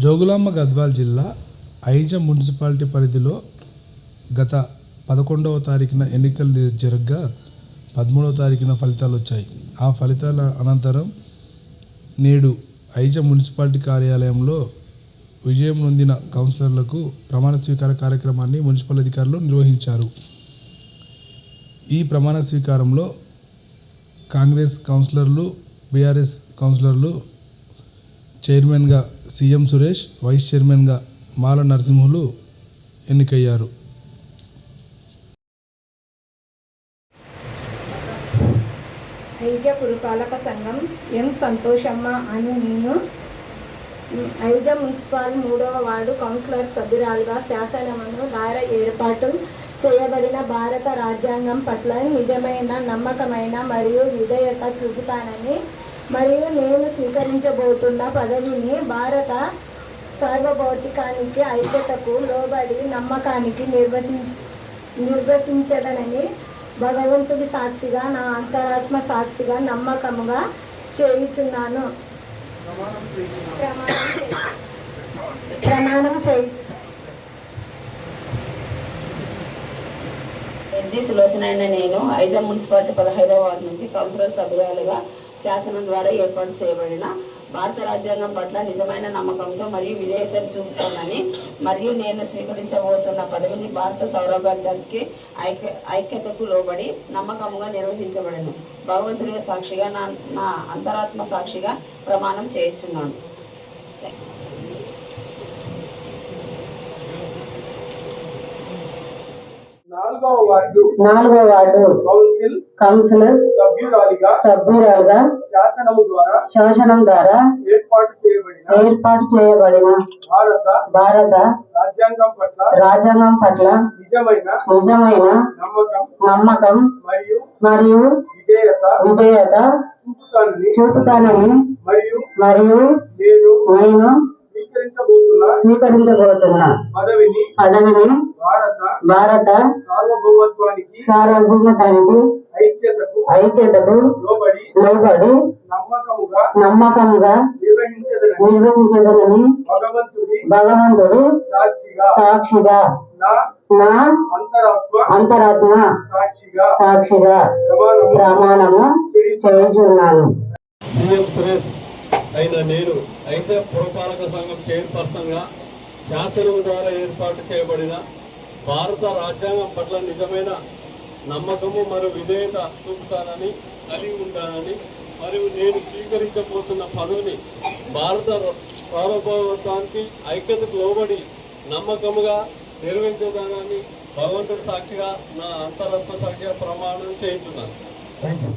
జోగులాంబ గద్వాల్ జిల్లా ఐజ మున్సిపాలిటీ పరిధిలో గత 11వ తారీఖున ఎన్నికలు జరగగా 13వ తారీఖున ఫలితాలు వచ్చాయి. ఆ ఫలితాల అనంతరం నేడు ఐజ మున్సిపాలిటీ కార్యాలయంలో విజయం నొందిన కౌన్సిలర్లకు ప్రమాణ స్వీకార కార్యక్రమాన్ని మున్సిపల్ అధికారులు నిర్వహించారు. ఈ ప్రమాణ స్వీకారంలో కాంగ్రెస్ కౌన్సిలర్లు, బీఆర్ఎస్ కౌన్సిలర్లు చైర్మన్గా సీఎం సురేష్, వైస్ చైర్మన్గా మాల నరసింహులు ఎన్నికయ్యారు. ఐజ పురపాలక సంఘం ఎం సంతోషమ్మ అను నేను ఐజ మున్సిపల్ 3వ వార్డు కౌన్సిలర్ సభ్యురాలుగా శాసనమును ద్వారా ఏర్పాటు చేయబడిన భారత రాజ్యాంగం పట్ల నిజమైన, నమ్మకమైన మరియు విధేయత చూపుతానని మరియు నేను స్వీకరించబోతున్న పదవిని భారత సార్వభౌమికానికి, ఐక్యతకు లోబడి నమ్మకానికి నిర్వహించదనని భగవంతుడి సాక్షిగా, నా అంతరాత్మ సాక్షిగా నమ్మకముగా చేయుచున్నాను. ప్రమాణం చేయి. ఎన్జీ సులోచన అయిన నేను ఐజ మున్సిపాలిటీ 15వ వార్డు నుంచి కౌన్సిలర్ సభ్యురాలుగా శాసనం ద్వారా ఏర్పాటు చేయబడిన భారత రాజ్యాంగం పట్ల నిజమైన నమ్మకంతో మరియు విధేయతను చూపుతానని మరియు నేను స్వీకరించబోతున్న పదవిని భారత సౌరభ్యానికి, ఐక్యతకు లోబడి నమ్మకముగా నిర్వహించబడను. భగవంతుడి సాక్షిగా, నా అంతరాత్మ సాక్షిగా ప్రమాణం చేయుచున్నాను. నాలుగవ వార్డు కౌన్సిలర్ సభ్యురాలుగా శాసనం ద్వారా ఏర్పాటు చేయబడిన భారత రాజ్యాంగం పట్ల నిజమైన నమ్మకం మరియు విధేయత చూపుతానని మరియు నేను స్వీకరించబోతున్న పదవిని భారత సార్వభౌమత్వానికి, ఐక్యతకు లోబడి నమ్మకంగా నిర్వహించదనని భగవంతుడు సాక్షిగా, నా అంతరాత్మ సాక్షిగా ప్రమాణము చేయుచున్నాను. సీఎం సురేష్ అయిన నేను అయితే పురపాలక సంఘం చైర్పర్సన్గా శాసనం ద్వారా ఏర్పాటు చేయబడిన భారత రాజ్యాంగం పట్ల నిజమైన నమ్మకము మరియు విధేయత చూపుతానని, కలిగి ఉంటానని మరియు నేను స్వీకరించబోతున్న పదవిని భారత సార్వభౌమత్వానికి, ఐక్యతకు లోబడి నమ్మకముగా నిర్వహించదానని భగవంతుడి సాక్షిగా, నా అంతరాత్మ సాక్షిగా ప్రమాణం చేయించున్నాను. Thank you.